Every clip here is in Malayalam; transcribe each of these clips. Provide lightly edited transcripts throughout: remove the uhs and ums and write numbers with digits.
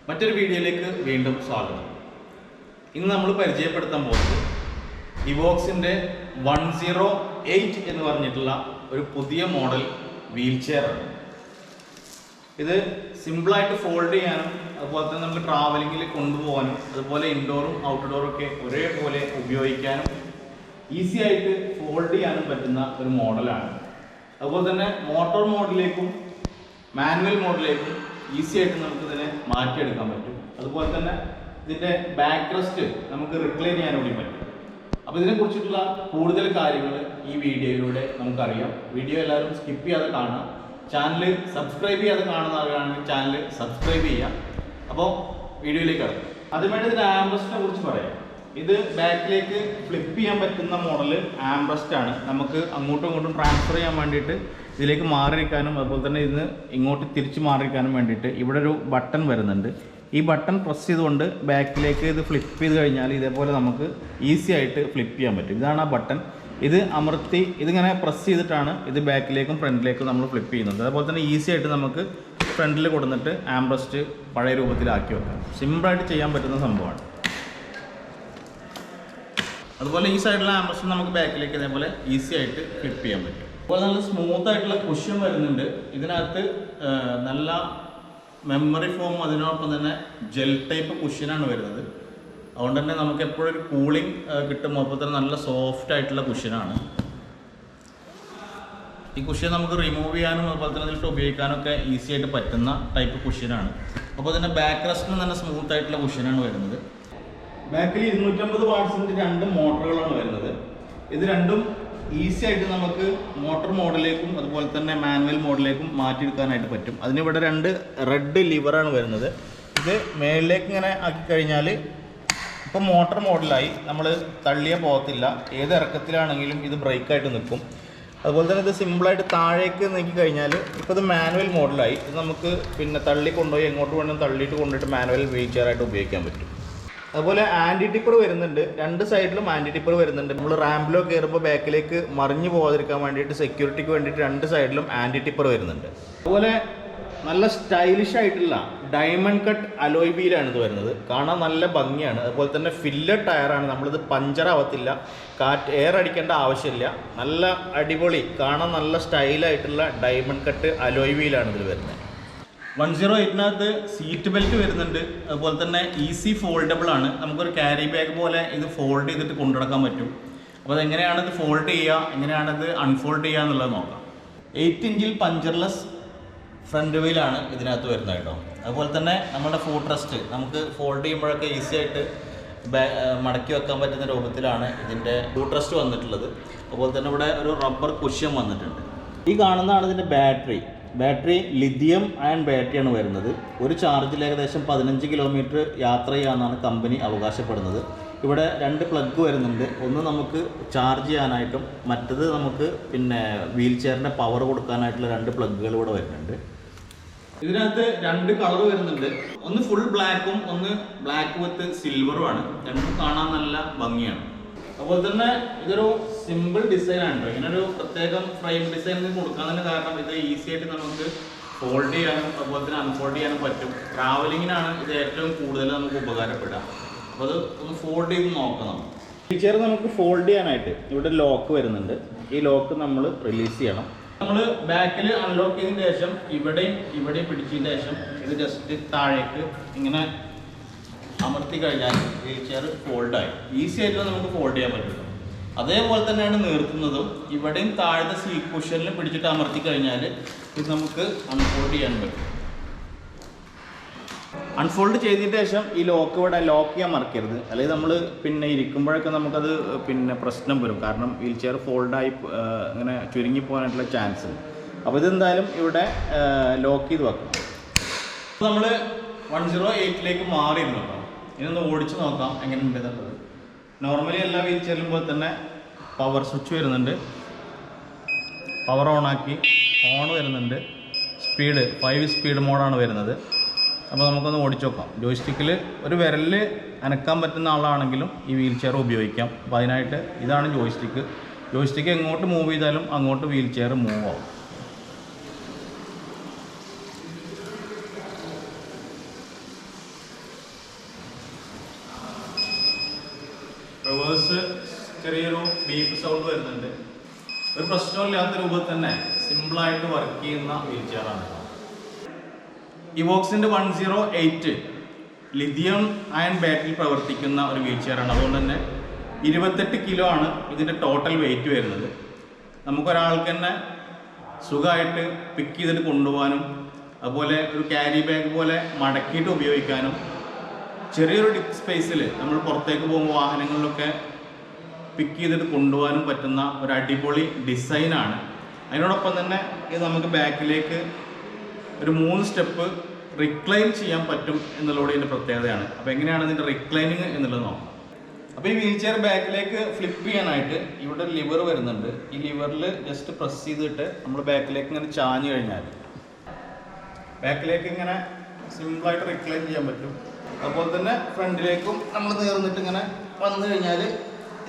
മറ്റൊരു വീഡിയോയിലേക്ക് വീണ്ടും സ്വാഗതം. ഇന്ന് നമ്മൾ പരിചയപ്പെടുത്താൻ പോകുന്നത് ഇവോക്സിൻ്റെ 108 എന്ന് പറഞ്ഞിട്ടുള്ള ഒരു പുതിയ മോഡൽ വീൽ ചെയറാണ്. ഇത് സിമ്പിളായിട്ട് ഫോൾഡ് ചെയ്യാനും അതുപോലെ തന്നെ നമുക്ക് ട്രാവലിങ്ങിൽ കൊണ്ടുപോകാനും അതുപോലെ ഇൻഡോറും ഔട്ട്ഡോറും ഒക്കെ ഒരേപോലെ ഉപയോഗിക്കാനും ഈസി ആയിട്ട് ഫോൾഡ് ചെയ്യാനും പറ്റുന്ന ഒരു മോഡലാണ്. അതുപോലെ തന്നെ മോട്ടോർ മോഡിലേക്കും മാനുവൽ മോഡിലേക്കും ഈസി ആയിട്ട് നമുക്കിതിനെ മാറ്റിയെടുക്കാൻ പറ്റും. അതുപോലെ തന്നെ ഇതിൻ്റെ ബാക്ക് റെസ്റ്റ് നമുക്ക് റിക്ലൈൻ ചെയ്യാൻ വേണ്ടി പറ്റും. അപ്പോൾ ഇതിനെക്കുറിച്ചിട്ടുള്ള കൂടുതൽ കാര്യങ്ങൾ ഈ വീഡിയോയിലൂടെ നമുക്കറിയാം. വീഡിയോ എല്ലാവരും സ്കിപ്പ് ചെയ്യാതെ കാണാം. ചാനൽ സബ്സ്ക്രൈബ് ചെയ്യാതെ കാണുന്ന ആളുകളാണെങ്കിൽ ചാനൽ സബ്സ്ക്രൈബ് ചെയ്യാം. അപ്പോൾ വീഡിയോയിലേക്ക് കിടക്കും. അതുമായിട്ട് ഇതിൻ്റെ ആംറസ്റ്റിനെ കുറിച്ച് പറയാം. ഇത് ബാക്കിലേക്ക് ഫ്ലിപ്പ് ചെയ്യാൻ പറ്റുന്ന മോഡൽ ആംറസ്റ്റ് ആണ്. നമുക്ക് അങ്ങോട്ടും ഇങ്ങോട്ടും ട്രാൻസ്ഫർ ചെയ്യാൻ വേണ്ടിയിട്ട് ഇതിലേക്ക് മാറിയിരിക്കാനും അതുപോലെ തന്നെ ഇതിന് ഇങ്ങോട്ട് തിരിച്ച് മാറിയിരിക്കാനും വേണ്ടിയിട്ട് ഇവിടെ ഒരു ബട്ടൺ വരുന്നുണ്ട്. ഈ ബട്ടൺ പ്രസ് ചെയ്തുകൊണ്ട് ബാക്കിലേക്ക് ഇത് ഫ്ലിപ്പ് ചെയ്ത് കഴിഞ്ഞാൽ ഇതേപോലെ നമുക്ക് ഈസി ആയിട്ട് ഫ്ലിപ്പ് ചെയ്യാൻ പറ്റും. ഇതാണ് ആ ബട്ടൺ. ഇത് അമർത്തി ഇതിങ്ങനെ പ്രസ് ചെയ്തിട്ടാണ് ഇത് ബാക്കിലേക്കും ഫ്രണ്ടിലേക്കും നമ്മൾ ഫ്ലിപ്പ് ചെയ്യുന്നത്. അതുപോലെ തന്നെ ഈസി ആയിട്ട് നമുക്ക് ഫ്രണ്ടിൽ കൊടുത്തിട്ട് ആംറസ്റ്റ് പഴയ രൂപത്തിലാക്കി വെക്കാം. സിമ്പിളായിട്ട് ചെയ്യാൻ പറ്റുന്ന സംഭവമാണ്. അതുപോലെ ഈ സൈഡിലെ ആംറസ്റ്റ് നമുക്ക് ബാക്കിലേക്ക് ഇതേപോലെ ഈസി ആയിട്ട് ഫ്ലിപ്പ് ചെയ്യാൻ പറ്റും. അതുപോലെ നല്ല സ്മൂത്ത് ആയിട്ടുള്ള കുഷ്യൻ വരുന്നുണ്ട്. ഇതിനകത്ത് നല്ല മെമ്മറി ഫോം അതിനോടൊപ്പം തന്നെ ജെൽ ടൈപ്പ് കുഷ്യനാണ് വരുന്നത്. അതുകൊണ്ട് തന്നെ നമുക്ക് എപ്പോഴും ഒരു കൂളിംഗ് കിട്ടും. അപ്പോൾ തന്നെ നല്ല സോഫ്റ്റ് ആയിട്ടുള്ള കുഷ്യനാണ്. ഈ കുഷ്യൻ നമുക്ക് റിമൂവ് ചെയ്യാനും അതുപോലെ തന്നെ ഇതിലിട്ട് ഉപയോഗിക്കാനും ഒക്കെ ഈസി ആയിട്ട് പറ്റുന്ന ടൈപ്പ് കുഷ്യനാണ്. അപ്പോൾ ഇതിൻ്റെ ബാക്ക് റെസ്റ്റിന് തന്നെ സ്മൂത്ത് ആയിട്ടുള്ള കുഷ്യനാണ് വരുന്നത്. ബാക്കിൽ 250 വാട്ട്സിൻ്റെ 2 മോട്ടറുകളാണ് വരുന്നത്. ഇത് രണ്ടും ഈസി ആയിട്ട് നമുക്ക് മോട്ടോർ മോഡിലേക്കും അതുപോലെ തന്നെ മാനുവൽ മോഡിലേക്കും മാറ്റിയെടുക്കാനായിട്ട് പറ്റും. അതിനിവിടെ 2 റെഡ് ലിവറാണ് വരുന്നത്. ഇത് മേളിലേക്ക് ഇങ്ങനെ ആക്കി കഴിഞ്ഞാൽ ഇപ്പോൾ മോട്ടോർ മോഡലായി നമ്മൾ തള്ളിയാൽ പോകത്തില്ല. ഏത് ഇറക്കത്തിലാണെങ്കിലും ഇത് ബ്രേക്കായിട്ട് നിൽക്കും. അതുപോലെ തന്നെ ഇത് സിമ്പിളായിട്ട് താഴേക്ക് നീക്കി കഴിഞ്ഞാൽ ഇപ്പോൾ ഇത് മാനുവൽ മോഡലായി. ഇത് നമുക്ക് പിന്നെ തള്ളി കൊണ്ടുപോയി എങ്ങോട്ട് വേണം തള്ളിയിട്ട് കൊണ്ടുപോയിട്ട് മാനുവൽ വീൽ ചെയറായിട്ട് ഉപയോഗിക്കാൻ പറ്റും. അതുപോലെ ആൻറ്റി ടിപ്പർ വരുന്നുണ്ട്. 2 സൈഡിലും ആൻറ്റി ടിപ്പർ വരുന്നുണ്ട്. നമ്മൾ റാമ്പിലോ കയറുമ്പോൾ ബാക്കിലേക്ക് മറിഞ്ഞു പോകാതിരിക്കാൻ വേണ്ടിയിട്ട് സെക്യൂരിറ്റിക്ക് വേണ്ടിയിട്ട് 2 സൈഡിലും ആൻറ്റി ടിപ്പർ വരുന്നുണ്ട്. അതുപോലെ നല്ല സ്റ്റൈലിഷ് ആയിട്ടുള്ള ഡയമണ്ട് കട്ട് അലോയ് വീലാണ് ഇത് വരുന്നത്. കാണാൻ നല്ല ഭംഗിയാണ്. അതുപോലെ തന്നെ ഫില്ലഡ് ടയറാണ്. നമ്മളിത് പഞ്ചറാവത്തില്ല, എയർ അടിക്കേണ്ട ആവശ്യമില്ല. നല്ല അടിപൊളി കാണാൻ നല്ല സ്റ്റൈലായിട്ടുള്ള ഡയമണ്ട് കട്ട് അലോയ് വീലാണ് ഇതിൽ വരുന്നത്. 108നകത്ത് സീറ്റ് ബെൽറ്റ് വരുന്നുണ്ട്. അതുപോലെ തന്നെ ഈസി ഫോൾഡബിൾ ആണ്. നമുക്കൊരു ക്യാരി ബാഗ് പോലെ ഇത് ഫോൾഡ് ചെയ്തിട്ട് കൊണ്ടുനടക്കാൻ പറ്റും. അപ്പോൾ അതെങ്ങനെയാണ് ഇത് ഫോൾഡ് ചെയ്യുക, എങ്ങനെയാണിത് അൺഫോൾഡ് ചെയ്യുക എന്നുള്ളത് നോക്കാം. 8 ഇഞ്ചിൽ പഞ്ചർലെസ് ഫ്രണ്ട് വീലാണ് ഇതിനകത്ത് വരുന്നത് കേട്ടോ. അതുപോലെ തന്നെ നമ്മുടെ ഫൂട്ട് റെസ്റ്റ് നമുക്ക് ഫോൾഡ് ചെയ്യുമ്പോഴൊക്കെ ഈസി ആയിട്ട് മടക്കി വെക്കാൻ പറ്റുന്ന രൂപത്തിലാണ് ഇതിൻ്റെ ഫൂട്ട് റെസ്റ്റ് വന്നിട്ടുള്ളത്. അതുപോലെ തന്നെ ഇവിടെ ഒരു റബ്ബർ കുഷ്യൻ വന്നിട്ടുണ്ട്. ഈ കാണുന്നതാണ് ഇതിൻ്റെ ബാറ്ററി ലിഥിയം അയൺ ബാറ്ററിയാണ് വരുന്നത്. ഒരു ചാർജിൽ ഏകദേശം 15 കിലോമീറ്റർ യാത്ര ചെയ്യാമെന്നാണ് കമ്പനി അവകാശപ്പെടുന്നത്. ഇവിടെ 2 പ്ലഗ് വരുന്നുണ്ട്. ഒന്ന് നമുക്ക് ചാർജ് ചെയ്യാനായിട്ടും മറ്റത് നമുക്ക് പിന്നെ വീൽ ചെയറിൻ്റെ പവർ കൊടുക്കാനായിട്ടുള്ള 2 പ്ലഗുകൾ ഇവിടെ വരുന്നുണ്ട്. ഇതിനകത്ത് 2 കളർ വരുന്നുണ്ട്. ഒന്ന് ഫുൾ ബ്ലാക്കും ഒന്ന് ബ്ലാക്ക് വിത്ത് സിൽവറുമാണ്. രണ്ടും കാണാൻ നല്ല ഭംഗിയാണ്. അതുപോലെ തന്നെ ഇതൊരു സിമ്പിൾ ഡിസൈനാണ് കേട്ടോ. ഇങ്ങനൊരു പ്രത്യേകം ഫ്രെയിം ഡിസൈൻ കൊടുക്കാത്തതിന് കാരണം ഇത് ഈസി ആയിട്ട് നമുക്ക് ഫോൾഡ് ചെയ്യാനും അതുപോലെ തന്നെ അൺഫോൾഡ് ചെയ്യാനും പറ്റും. ട്രാവലിങ്ങിനാണ് ഇത് ഏറ്റവും കൂടുതൽ നമുക്ക് ഉപകാരപ്പെടുക. അപ്പോൾ അത് ഒന്ന് ഫോൾഡ് ചെയ്ത് നോക്കണം. ഈ ചെയർ നമുക്ക് ഫോൾഡ് ചെയ്യാനായിട്ട് ഇവിടെ ലോക്ക് വരുന്നുണ്ട്. ഈ ലോക്ക് നമ്മൾ റിലീസ് ചെയ്യണം. നമ്മൾ ബാക്കിൽ അൺലോക്ക് ചെയ്തതിന് ശേഷം ഇവിടെയും പിടിച്ചതിന് ശേഷം ഇത് ജസ്റ്റ് താഴേക്ക് ഇങ്ങനെ അമർത്തി കഴിഞ്ഞാൽ വീൽ ചെയർ ഫോൾഡായി. ഈസി ആയിട്ട് നമുക്ക് ഫോൾഡ് ചെയ്യാൻ പറ്റും. അതേപോലെ തന്നെയാണ് നിർത്തുന്നതും. ഇവിടെയും താഴത്തെ സീറ്റ് കുഷ്യനിൽ പിടിച്ചിട്ട് അമർത്തി കഴിഞ്ഞാൽ ഇത് നമുക്ക് അൺഫോൾഡ് ചെയ്യാൻ പറ്റും. അൺഫോൾഡ് ചെയ്തതിന് ശേഷം ഈ ലോക്ക് ചെയ്യാൻ മറക്കരുത്. അല്ലെങ്കിൽ നമ്മൾ പിന്നെ ഇരിക്കുമ്പോഴൊക്കെ നമുക്കത് പിന്നെ പ്രശ്നം വരും. കാരണം വീൽ ചെയർ ഫോൾഡായി ഇങ്ങനെ ചുരുങ്ങിപ്പോകാനായിട്ടുള്ള ചാൻസ് ഉണ്ട്. അപ്പോൾ ഇതെന്തായാലും ഇവിടെ ലോക്ക് ചെയ്ത് വെക്കണം. അപ്പോൾ നമ്മൾ 108ലേക്ക് മാറിയിരുന്നു കേട്ടോ. ഇതൊന്ന് ഓടിച്ച് നോക്കാം എങ്ങനെയുണ്ട് എന്നുള്ളത്. നോർമലി എല്ലാ വീൽ ചെയറിലും പോലെ തന്നെ പവർ സ്വിച്ച് വരുന്നുണ്ട്. പവർ ഓണാക്കി ഓൺ വരുന്നുണ്ട്. 5 സ്പീഡ് മോഡാണ് വരുന്നത്. അപ്പോൾ നമുക്കൊന്ന് ഓടിച്ച് നോക്കാം. ജോയ്സ്റ്റിക്കിൽ ഒരു വിരലിൽ അനക്കാൻ പറ്റുന്ന ആളാണെങ്കിലും ഈ വീൽ ചെയർ ഉപയോഗിക്കാം. അപ്പോൾ അതിനായിട്ട് ഇതാണ് ജോയ്സ്റ്റിക്ക് എങ്ങോട്ട് മൂവ് ചെയ്താലും അങ്ങോട്ട് വീൽ ചെയർ മൂവ് ആവും. കുറച്ച് ചെറിയൊരു ബീപ്പ് സൗണ്ട് വരുന്നുണ്ട്. ഒരു പ്രശ്നമില്ലാത്ത രൂപത്തിൽ തന്നെ സിമ്പിളായിട്ട് വർക്ക് ചെയ്യുന്ന വീൽ ചെയറാണ്. ഇവോക്സിൻ്റെ 108 ലിഥിയം അയൺ ബാറ്ററിയിൽ പ്രവർത്തിക്കുന്ന ഒരു വീൽ ചെയറാണ്. അതുകൊണ്ട് തന്നെ 28 കിലോ ആണ് ഇതിൻ്റെ ടോട്ടൽ വെയിറ്റ് വരുന്നത്. നമുക്കൊരാൾക്ക് തന്നെ സുഖമായിട്ട് പിക്ക് ചെയ്തിട്ട് കൊണ്ടുപോകാനും അതുപോലെ ഒരു ക്യാരി ബാഗ് പോലെ മടക്കിയിട്ട് ഉപയോഗിക്കാനും ചെറിയൊരു ഡിസ്ക് സ്പേസിൽ നമ്മൾ പുറത്തേക്ക് പോകുമ്പോൾ വാഹനങ്ങളിലൊക്കെ പിക്ക് ചെയ്തിട്ട് കൊണ്ടുപോകാനും പറ്റുന്ന ഒരു അടിപൊളി ഡിസൈനാണ്. അതിനോടൊപ്പം തന്നെ ഇത് നമുക്ക് ബാക്കിലേക്ക് ഒരു 3 സ്റ്റെപ്പ് റിക്ലൈൻ ചെയ്യാൻ പറ്റും എന്നുള്ളത് ഇതിൻ്റെ പ്രത്യേകതയാണ്. അപ്പോൾ എങ്ങനെയാണ് ഇതിൻ്റെ റിക്ലൈനിങ് എന്നുള്ളത് നോക്കാം. അപ്പോൾ ഈ വീൽ ചെയർ ബാക്കിലേക്ക് ഫ്ലിപ്പ് ചെയ്യാനായിട്ട് ഇവിടെ ഒരു ലിവർ വരുന്നുണ്ട്. ഈ ലിവറിൽ ജസ്റ്റ് പ്രസ് ചെയ്തിട്ട് നമ്മൾ ബാക്കിലേക്ക് ഇങ്ങനെ ചാഞ്ഞു കഴിഞ്ഞാൽ ബാക്കിലേക്ക് ഇങ്ങനെ സിമ്പിളായിട്ട് റിക്ലൈൻ ചെയ്യാൻ പറ്റും. അതുപോലെ തന്നെ ഫ്രണ്ടിലേക്കും നമ്മൾ നേർന്നിട്ട് ഇങ്ങനെ വന്നു കഴിഞ്ഞാൽ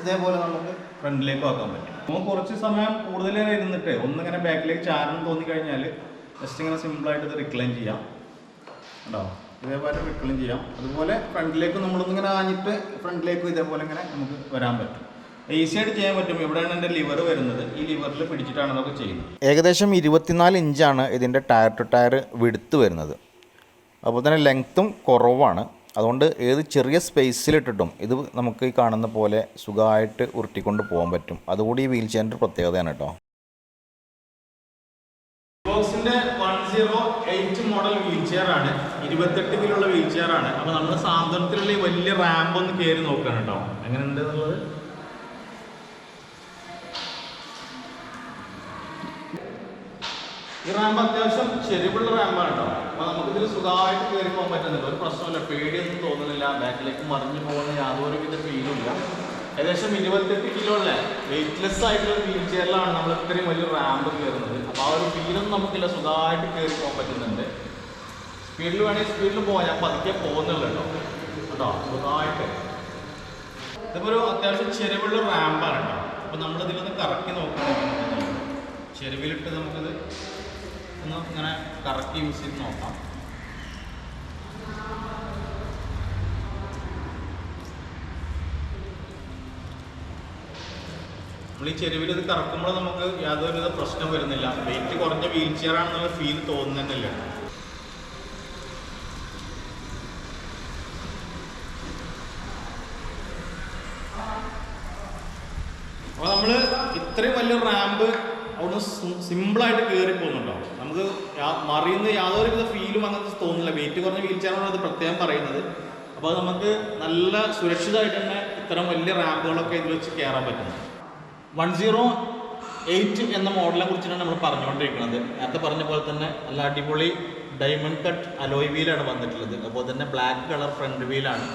ഇതേപോലെ നമുക്ക് ഫ്രണ്ടിലേക്ക് ആക്കാൻ പറ്റും. നമുക്ക് കുറച്ച് സമയം കൂടുതൽ ഇരുന്നിട്ട് ഒന്നിങ്ങനെ ബാക്കിലേക്ക് ചാരണം തോന്നിക്കഴിഞ്ഞാൽ ജസ്റ്റ് ഇങ്ങനെ സിമ്പിളായിട്ട് ഇത് റിക്ലൈൻ ചെയ്യാം. ഉണ്ടോ? ഇതേപോലെ റിക്ലൈൻ ചെയ്യാം. അതുപോലെ ഫ്രണ്ടിലേക്ക് നമ്മളൊന്നിങ്ങനെ ആഞ്ഞിട്ട് ഫ്രണ്ടിലേക്കും ഇതേപോലെ ഇങ്ങനെ നമുക്ക് വരാൻ പറ്റും. ഈസി ആയിട്ട് ചെയ്യാൻ പറ്റും. ഇവിടെയാണ് എൻ്റെ ലിവർ വരുന്നത്. ഈ ലിവറിൽ പിടിച്ചിട്ടാണ് അതൊക്കെ ചെയ്യുന്നത്. ഏകദേശം 24 ഇഞ്ചാണ് ഇതിൻ്റെ ടയർ ടു ടയർ വിഡ്ത്ത് വരുന്നത്. അപ്പോൾ തന്നെ ലെങ്ത്തും കുറവാണ്. അതുകൊണ്ട് ഏത് ചെറിയ സ്പേസിലിട്ടിട്ടും ഇത് നമുക്ക് ഈ കാണുന്ന പോലെ സുഖമായിട്ട് ഉരുട്ടിക്കൊണ്ട് പോകാൻ പറ്റും. അതുകൂടി ഈ വീൽ ചെയറിൻ്റെ പ്രത്യേകതയാണ് കേട്ടോ. ഇവോക്സിന്റെ 108 മോഡൽ വീൽ ചെയർ ആണ്. 28 കിലുള്ള വീൽ ചെയർ ആണ്. അപ്പോൾ നമ്മൾ സാന്ത്വനത്തിലുള്ള ഈ വലിയ റാമ്പ് ഒന്ന് കയറി നോക്കണം കേട്ടോ, എങ്ങനെയുണ്ട് എന്നുള്ളത്. ഈ റാമ്പ് അത്യാവശ്യം ചെരിവുള്ള റാമ്പാണ് കേട്ടോ. അപ്പോൾ നമുക്കിതിൽ സുഖമായിട്ട് കയറി പോകാൻ പറ്റുന്നില്ല, ഒരു പ്രശ്നമില്ല, പേടിയൊന്നും തോന്നുന്നില്ല, ബാക്കിലേക്ക് മറിഞ്ഞു പോകുന്ന യാതൊരു വിധ ഫീലും ഇല്ല. ഏകദേശം 28 കിലോ ഉള്ള വെയിറ്റ്ലെസ് ആയിട്ടുള്ള വീൽ ചെയറിലാണ് നമ്മൾ ഇത്രയും വലിയ റാമ്പ് കയറുന്നത്. അപ്പോൾ ആ ഒരു ഫീലൊന്നും നമുക്കില്ല, സുഖമായിട്ട് കയറി പോകാൻ പറ്റുന്നുണ്ട്. സ്പീഡിൽ വേണമെങ്കിൽ സ്പീഡിൽ പോകാൻ ഞാൻ പതുക്കെ പോകുന്നുള്ളൂ കേട്ടോ. സുഖമായിട്ട് ഇതിപ്പോൾ ഒരു അത്യാവശ്യം ചെരിവുള്ള റാമ്പാണ് കേട്ടോ. അപ്പോൾ നമ്മളിതിലൊന്ന് കറക്കി നോക്കണം. ചെരുവിലിട്ട് നമുക്കിത് ഒന്ന് ഇങ്ങനെ കറക്കി യൂസ് ചെയ്ത് നോക്കാം. നമ്മൾ ഈ ചെരുവിൽ ഇത് കറക്കുമ്പോൾ നമുക്ക് യാതൊരുവിധ പ്രശ്നം വരുന്നില്ല. വെയിറ്റ് കുറഞ്ഞ വീൽ ചെയർ ആണെന്നുള്ള ഫീൽ തോന്നുന്നില്ല. അപ്പോൾ നമ്മൾ ഇത്രയും വലിയ റാമ്പ് അവിടെ സിമ്പിളായിട്ട് കയറി പോകുന്നുണ്ടോ, നമുക്ക് മറിയുന്ന യാതൊരുവിധ ഫീലും അങ്ങനത്തെ തോന്നില്ല. വെയിറ്റ് കുറഞ്ഞ വീൽ ചെയറാണ് അത് പ്രത്യേകം പറയുന്നത്. അപ്പോൾ നമുക്ക് നല്ല സുരക്ഷിതമായിട്ട് തന്നെ ഇത്തരം വലിയ റാമ്പുകളൊക്കെ ഇതിൽ വെച്ച് കയറാൻ പറ്റുന്നു. 108 എന്ന മോഡലിനെ കുറിച്ചാണ് നമ്മൾ പറഞ്ഞുകൊണ്ടിരിക്കുന്നത്. നേരത്തെ പറഞ്ഞ പോലെ തന്നെ നല്ല അടിപൊളി ഡയമണ്ട് കട്ട് അലോയ് വീലാണ് വന്നിട്ടുള്ളത്. അതുപോലെ തന്നെ ബ്ലാക്ക് കളർ ഫ്രണ്ട് വീലാണ്.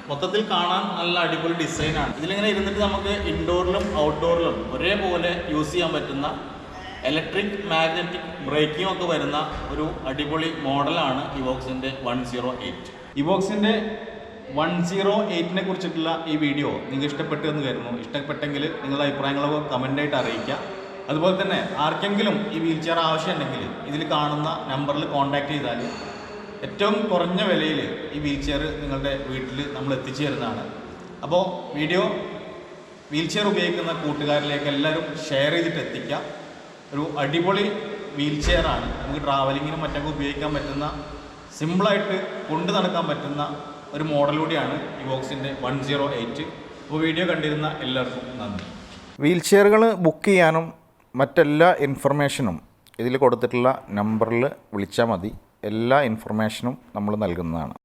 മൊത്തത്തിൽ കാണാൻ നല്ല അടിപൊളി ഡിസൈനാണ്. ഇതിലിങ്ങനെ ഇരുന്നിട്ട് നമുക്ക് ഇൻഡോറിലും ഔട്ട്ഡോറിലും ഒരേപോലെ യൂസ് ചെയ്യാൻ പറ്റുന്ന ഇലക്ട്രിക് മാഗ്നറ്റിക് ബ്രേക്കിംഗ് ഒക്കെ വരുന്ന ഒരു അടിപൊളി മോഡലാണ് ഇവോക്സിൻ്റെ 108. ഇവോക്സിൻ്റെ 108നെ കുറിച്ചിട്ടുള്ള ഈ വീഡിയോ നിങ്ങൾക്ക് ഇഷ്ടപ്പെട്ടു എന്ന് കരുതുന്നു. ഇഷ്ടപ്പെട്ടെങ്കിൽ നിങ്ങളുടെ അഭിപ്രായങ്ങളൊക്കെ കമൻ്റായിട്ട് അറിയിക്കുക. അതുപോലെ തന്നെ ആർക്കെങ്കിലും ഈ വീൽ ചെയർ ആവശ്യമുണ്ടെങ്കിൽ ഇതിൽ കാണുന്ന നമ്പറിൽ കോൺടാക്റ്റ് ചെയ്താൽ ഏറ്റവും കുറഞ്ഞ വിലയിൽ ഈ വീൽ ചെയർ നിങ്ങളുടെ വീട്ടിൽ നമ്മൾ എത്തിച്ചു തരുന്നതാണ്. അപ്പോൾ വീഡിയോ വീൽ ചെയർ ഉപയോഗിക്കുന്ന കൂട്ടുകാരിലേക്ക് എല്ലാവരും ഷെയർ ചെയ്തിട്ട് എത്തിക്കുക. ഒരു അടിപൊളി വീൽ ചെയറാണ്. നമുക്ക് ട്രാവലിങ്ങിനും മറ്റൊക്കെ ഉപയോഗിക്കാൻ പറ്റുന്ന, സിമ്പിളായിട്ട് കൊണ്ടു നടക്കാൻ പറ്റുന്ന ഒരു മോഡൽ കൂടിയാണ് ഇവോക്സിൻ്റെ 108. അപ്പോൾ വീഡിയോ കണ്ടിരുന്ന എല്ലാവർക്കും നന്ദി. വീൽ ചെയറുകൾ ബുക്ക് ചെയ്യാനും മറ്റെല്ലാ ഇൻഫർമേഷനും ഇതിൽ കൊടുത്തിട്ടുള്ള നമ്പറിൽ വിളിച്ചാൽ മതി. എല്ലാ ഇൻഫർമേഷനും നമ്മൾ നൽകുന്നതാണ്.